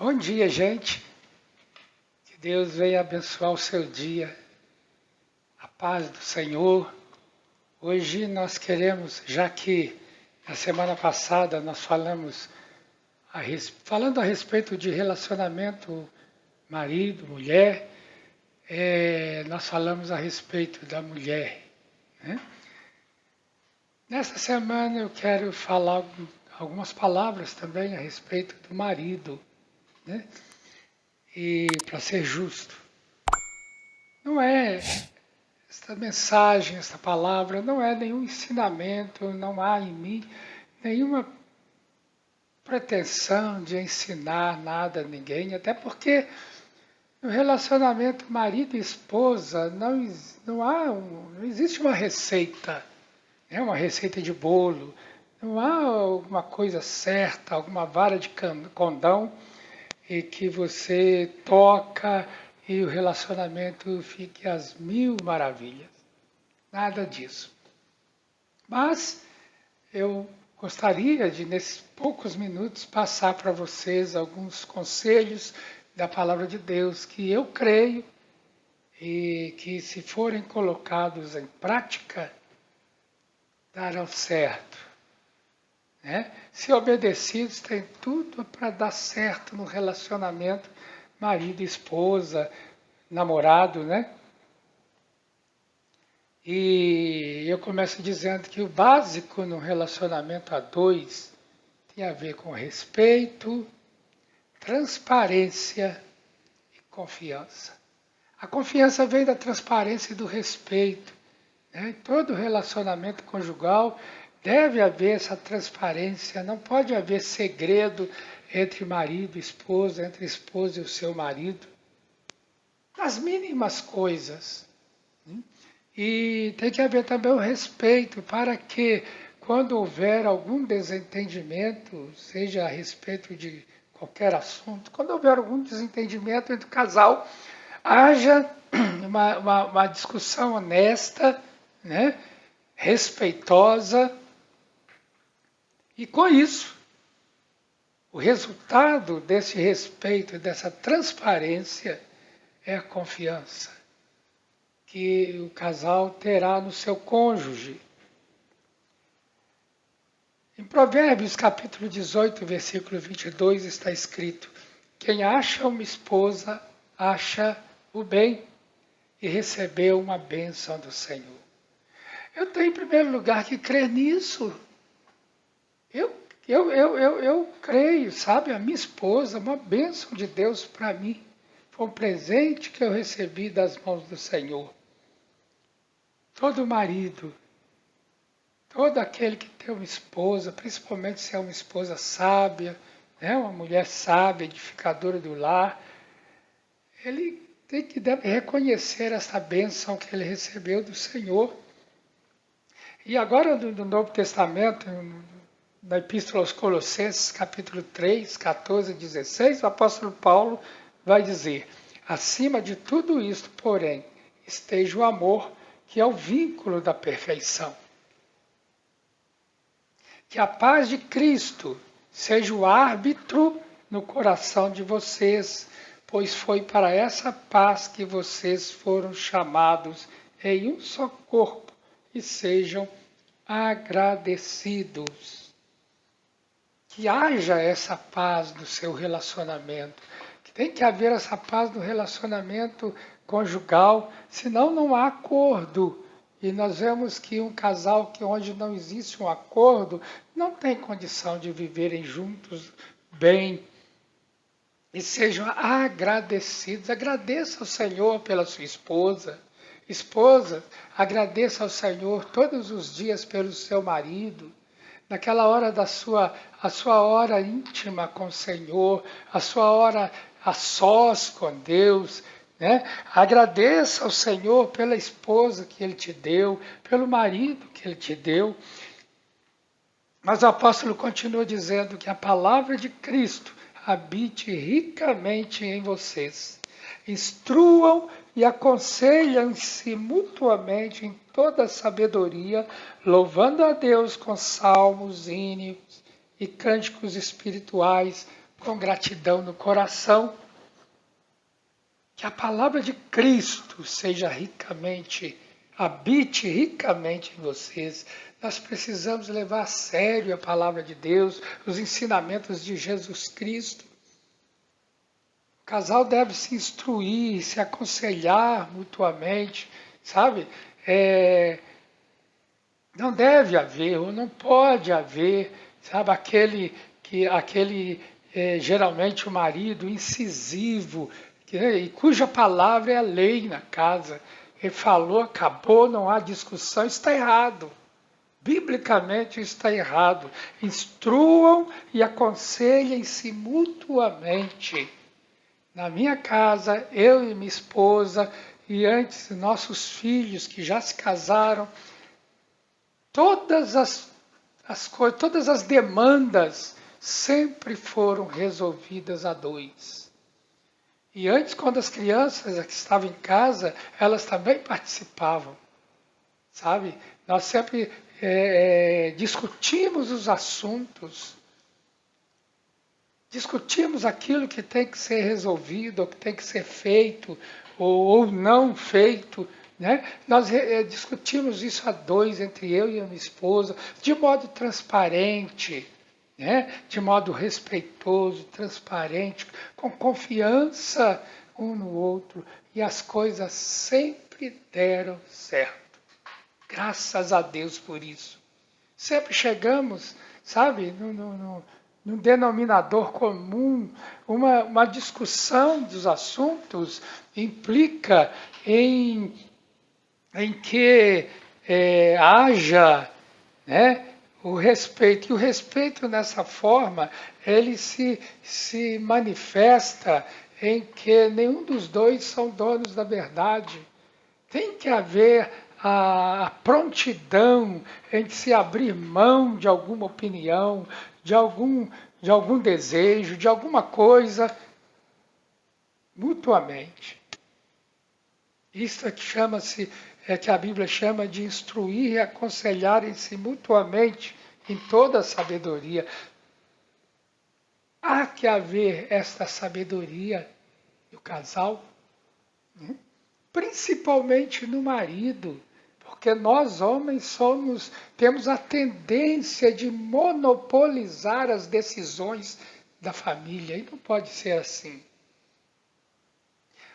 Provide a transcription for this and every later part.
Bom dia, gente. Que Deus venha abençoar o seu dia. A paz do Senhor. Hoje nós queremos, já que na semana passada nós falando a respeito de relacionamento marido, mulher, nós falamos a respeito da mulher, né? Nesta semana eu quero falar algumas palavras também a respeito do marido, né? E para ser justo, não é esta mensagem, esta palavra, não é nenhum ensinamento, não há em mim nenhuma pretensão de ensinar nada a ninguém, até porque no relacionamento marido e esposa não existe uma receita, uma receita de bolo, não há alguma coisa certa, alguma vara de condão e que você toca e o relacionamento fique às mil maravilhas. Nada disso. Mas eu gostaria de, nesses poucos minutos, passar para vocês alguns conselhos da Palavra de Deus que eu creio e que, se forem colocados em prática, darão certo. Né? Se obedecidos, tem tudo para dar certo no relacionamento marido e esposa, namorado, né? E eu começo dizendo que o básico no relacionamento a dois tem a ver com respeito, transparência e confiança. A confiança vem da transparência e do respeito. Né? Em todo relacionamento conjugal deve haver essa transparência, não pode haver segredo entre marido e esposa, entre a esposa e o seu marido, nas mínimas coisas. E tem que haver também o respeito para que, quando houver algum desentendimento, seja a respeito de qualquer assunto, quando houver algum desentendimento entre o casal, haja uma discussão honesta, né? Respeitosa, e com isso, o resultado desse respeito, dessa transparência, é a confiança que o casal terá no seu cônjuge. Em Provérbios, capítulo 18, versículo 22, está escrito: quem acha uma esposa, acha o bem e recebeu uma bênção do Senhor. Eu tenho, em primeiro lugar, que crer nisso. Eu creio, sabe? A minha esposa, uma bênção de Deus para mim. Foi um presente que eu recebi das mãos do Senhor. Todo marido, todo aquele que tem uma esposa, principalmente se é uma esposa sábia, né? Uma mulher sábia, edificadora do lar, ele deve reconhecer essa bênção que ele recebeu do Senhor. E agora, no Novo Testamento, na Epístola aos Colossenses, capítulo 3, 14 e 16, o apóstolo Paulo vai dizer: acima de tudo isto, porém, esteja o amor, que é o vínculo da perfeição. Que a paz de Cristo seja o árbitro no coração de vocês, pois foi para essa paz que vocês foram chamados em um só corpo, e sejam agradecidos. Que haja essa paz no seu relacionamento. Que tem que haver essa paz no relacionamento conjugal, senão não há acordo. E nós vemos que um casal onde não existe um acordo, não tem condição de viverem juntos bem. E sejam agradecidos. Agradeça ao Senhor pela sua esposa. Esposa, agradeça ao Senhor todos os dias pelo seu marido. Naquela hora a sua hora íntima com o Senhor, a sua hora a sós com Deus, né? Agradeça ao Senhor pela esposa que Ele te deu, pelo marido que Ele te deu. Mas o apóstolo continua dizendo que a palavra de Cristo habite ricamente em vocês. Instruam e aconselham-se mutuamente em toda a sabedoria, louvando a Deus com salmos, hinos e cânticos espirituais, com gratidão no coração. Que a palavra de Cristo seja ricamente, habite ricamente em vocês. Nós precisamos levar a sério a palavra de Deus, os ensinamentos de Jesus Cristo. O casal deve se instruir, se aconselhar mutuamente, sabe? Não deve haver, ou não pode haver, sabe, geralmente o marido incisivo, e cuja palavra é a lei na casa. Ele falou, acabou, não há discussão, está errado. Biblicamente está errado. Instruam e aconselhem-se mutuamente. Na minha casa, eu e minha esposa, e antes nossos filhos que já se casaram, todas as demandas sempre foram resolvidas a dois. E antes, quando as crianças que estavam em casa, elas também participavam, sabe? Nós sempre discutimos os assuntos, discutimos aquilo que tem que ser resolvido, ou que tem que ser feito, ou não feito. Né? Nós discutimos isso a dois, entre eu e a minha esposa, de modo transparente, né? De modo respeitoso, transparente, com confiança um no outro, e as coisas sempre deram certo. Graças a Deus por isso. Sempre chegamos, sabe, num denominador comum. Uma discussão dos assuntos implica em que haja, né, o respeito. E o respeito, nessa forma, ele se manifesta em que nenhum dos dois são donos da verdade. Tem que haver a prontidão em se abrir mão de alguma opinião, de algum desejo, de alguma coisa, mutuamente. Isso é que a Bíblia chama de instruir e aconselharem-se mutuamente em toda a sabedoria. Há que haver esta sabedoria no casal, né? Principalmente no marido, porque nós homens temos a tendência de monopolizar as decisões da família, e não pode ser assim.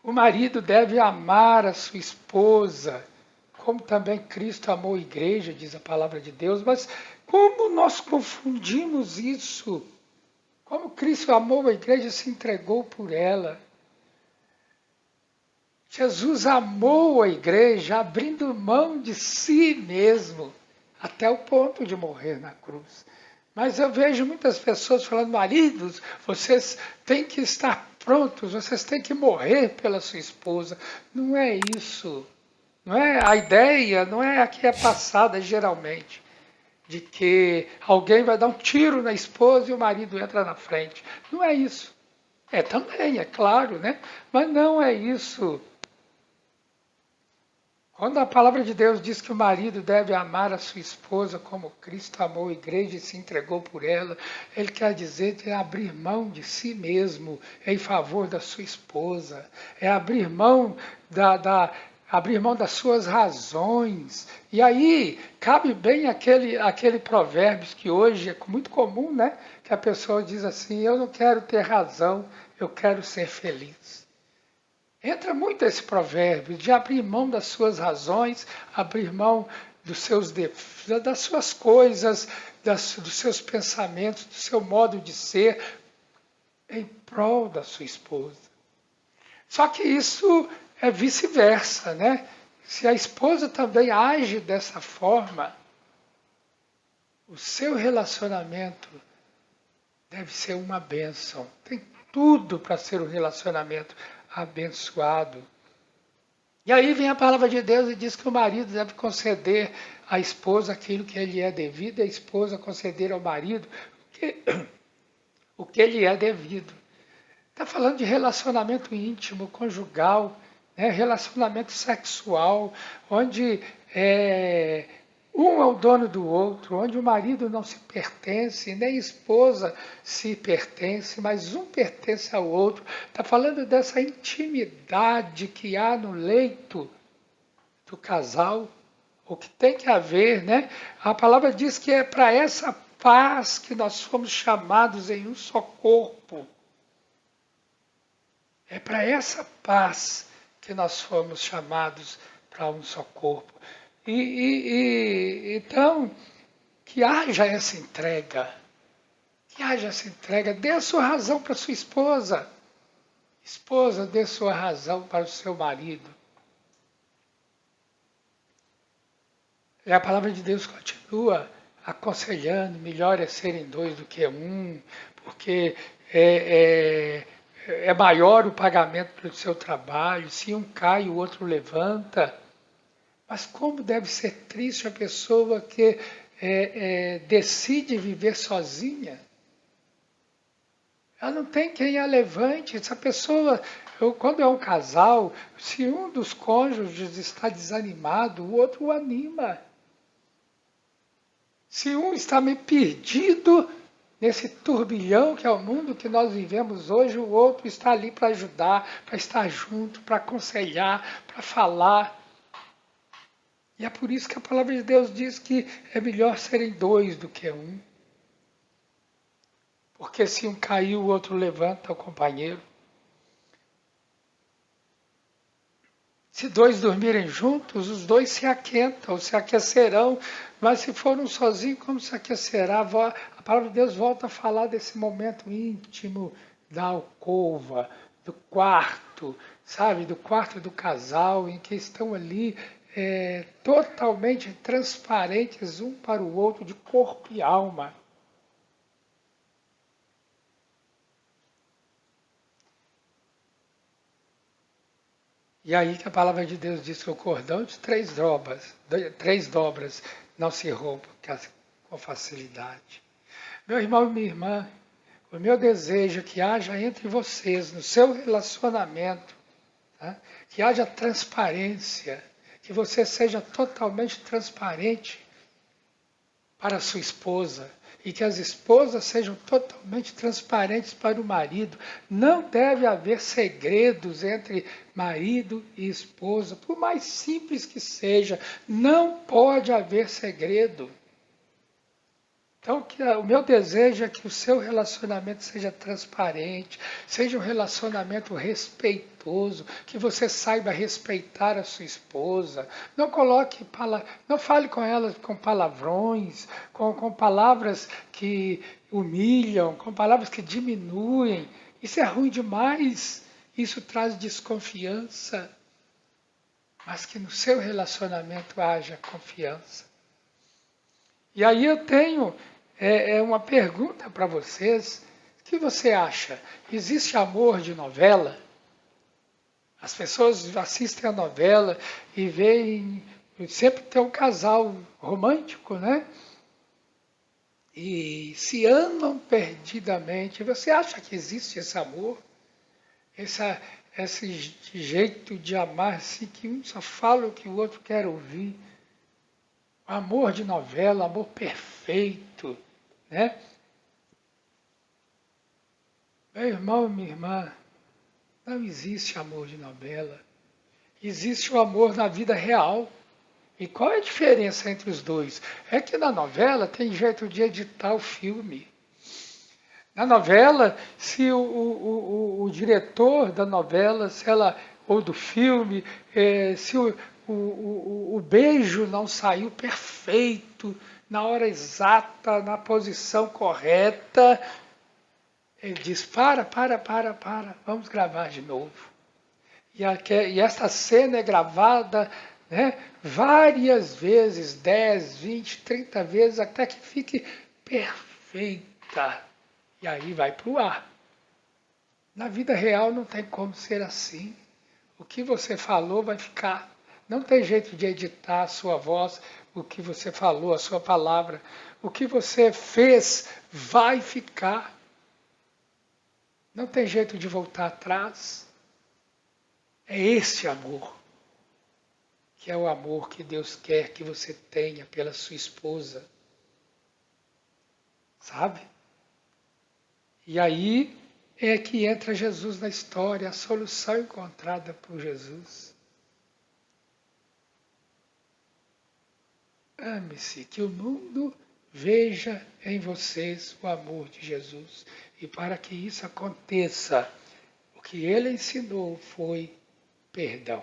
O marido deve amar a sua esposa, como também Cristo amou a igreja, diz a palavra de Deus. Mas como nós confundimos isso? Como Cristo amou a igreja e se entregou por ela? Jesus amou a igreja abrindo mão de si mesmo, até o ponto de morrer na cruz. Mas eu vejo muitas pessoas falando, maridos, vocês têm que estar prontos, vocês têm que morrer pela sua esposa. Não é isso. Não é a ideia, não é a que é passada geralmente, de que alguém vai dar um tiro na esposa e o marido entra na frente. Não é isso. Também, é claro, né? Mas não é isso. Quando a palavra de Deus diz que o marido deve amar a sua esposa como Cristo amou a igreja e se entregou por ela, ele quer dizer que é abrir mão de si mesmo em favor da sua esposa, é abrir mão abrir mão das suas razões. E aí cabe bem aquele provérbio que hoje é muito comum, né? Que a pessoa diz assim, eu não quero ter razão, eu quero ser feliz. Entra muito esse provérbio de abrir mão das suas razões, abrir mão das suas coisas, dos seus pensamentos, do seu modo de ser, em prol da sua esposa. Só que isso é vice-versa, né? Se a esposa também age dessa forma, o seu relacionamento deve ser uma bênção. Tem tudo para ser um relacionamento abençoado. E aí vem a palavra de Deus e diz que o marido deve conceder à esposa aquilo que lhe é devido, e a esposa conceder ao marido o que lhe é devido. Está falando de relacionamento íntimo, conjugal, né? Relacionamento sexual, onde Um é o dono do outro, onde o marido não se pertence, nem a esposa se pertence, mas um pertence ao outro. Está falando dessa intimidade que há no leito do casal, o que tem que haver, né? A palavra diz que é para essa paz que nós fomos chamados em um só corpo. É para essa paz que nós fomos chamados para um só corpo. Então, que haja essa entrega. Que haja essa entrega. Dê a sua razão para sua esposa. Esposa, dê sua razão para o seu marido. E a palavra de Deus continua aconselhando, melhor é serem dois do que um, porque é maior o pagamento pelo seu trabalho, se um cai, o outro levanta. Mas como deve ser triste a pessoa que decide viver sozinha? Ela não tem quem a levante. Essa pessoa, quando é um casal, se um dos cônjuges está desanimado, o outro o anima. Se um está meio perdido nesse turbilhão que é o mundo que nós vivemos hoje, o outro está ali para ajudar, para estar junto, para aconselhar, para falar. E é por isso que a palavra de Deus diz que é melhor serem dois do que um. Porque se um cair, o outro levanta o companheiro. Se dois dormirem juntos, os dois se aquentam, se aquecerão. Mas se for um sozinho, como se aquecerá? A palavra de Deus volta a falar desse momento íntimo da alcova, do quarto, sabe? Do quarto do casal, em que estão ali totalmente transparentes um para o outro, de corpo e alma. E aí que a palavra de Deus diz que o cordão de três dobras não se rompe com facilidade. Meu irmão e minha irmã, o meu desejo é que haja entre vocês, no seu relacionamento, tá? Que haja transparência, que você seja totalmente transparente para a sua esposa, e que as esposas sejam totalmente transparentes para o marido. Não deve haver segredos entre marido e esposa, por mais simples que seja, não pode haver segredo. Então, o meu desejo é que o seu relacionamento seja transparente, seja um relacionamento respeitoso, que você saiba respeitar a sua esposa. Não não fale com ela com palavrões, com palavras que humilham, com palavras que diminuem. Isso é ruim demais. Isso traz desconfiança. Mas que no seu relacionamento haja confiança. E aí eu tenho uma pergunta para vocês. O que você acha? Existe amor de novela? As pessoas assistem a novela e veem, sempre tem um casal romântico, né? E se amam perdidamente. Você acha que existe esse amor? Esse jeito de amar, assim, que um só fala o que o outro quer ouvir. Amor de novela, amor perfeito, né? Meu irmão e minha irmã, não existe amor de novela. Existe o amor na vida real. E qual é a diferença entre os dois? É que na novela tem jeito de editar o filme. Na novela, se o diretor da novela, ou do filme, se o beijo não saiu perfeito, na hora exata, na posição correta, ele diz, para, vamos gravar de novo. E essa cena é gravada, né, várias vezes, 10, 20, 30 vezes, até que fique perfeita. E aí vai para o ar. Na vida real não tem como ser assim. O que você falou vai ficar. Não tem jeito de editar a sua voz, o que você falou, a sua palavra. O que você fez vai ficar. Não tem jeito de voltar atrás. É esse amor que é o amor que Deus quer que você tenha pela sua esposa. Sabe? E aí é que entra Jesus na história, a solução encontrada por Jesus. Ame-se, que o mundo veja em vocês o amor de Jesus. E para que isso aconteça, o que ele ensinou foi perdão.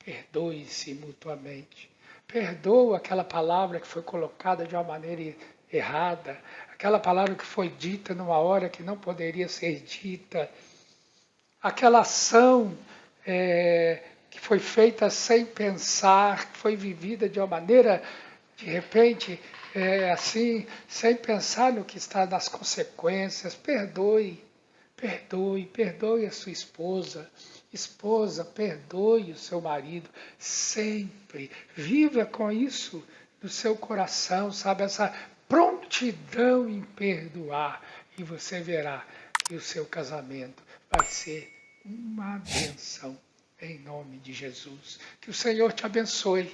Perdoe-se mutuamente. Perdoa aquela palavra que foi colocada de uma maneira errada, aquela palavra que foi dita numa hora que não poderia ser dita, aquela ação que foi feita sem pensar, que foi vivida de uma maneira, de repente, assim, sem pensar no que está nas consequências. Perdoe, perdoe, perdoe a sua esposa. Esposa, perdoe o seu marido sempre. Viva com isso no seu coração, sabe? Essa prontidão em perdoar. E você verá que o seu casamento vai ser uma benção em nome de Jesus. Que o Senhor te abençoe.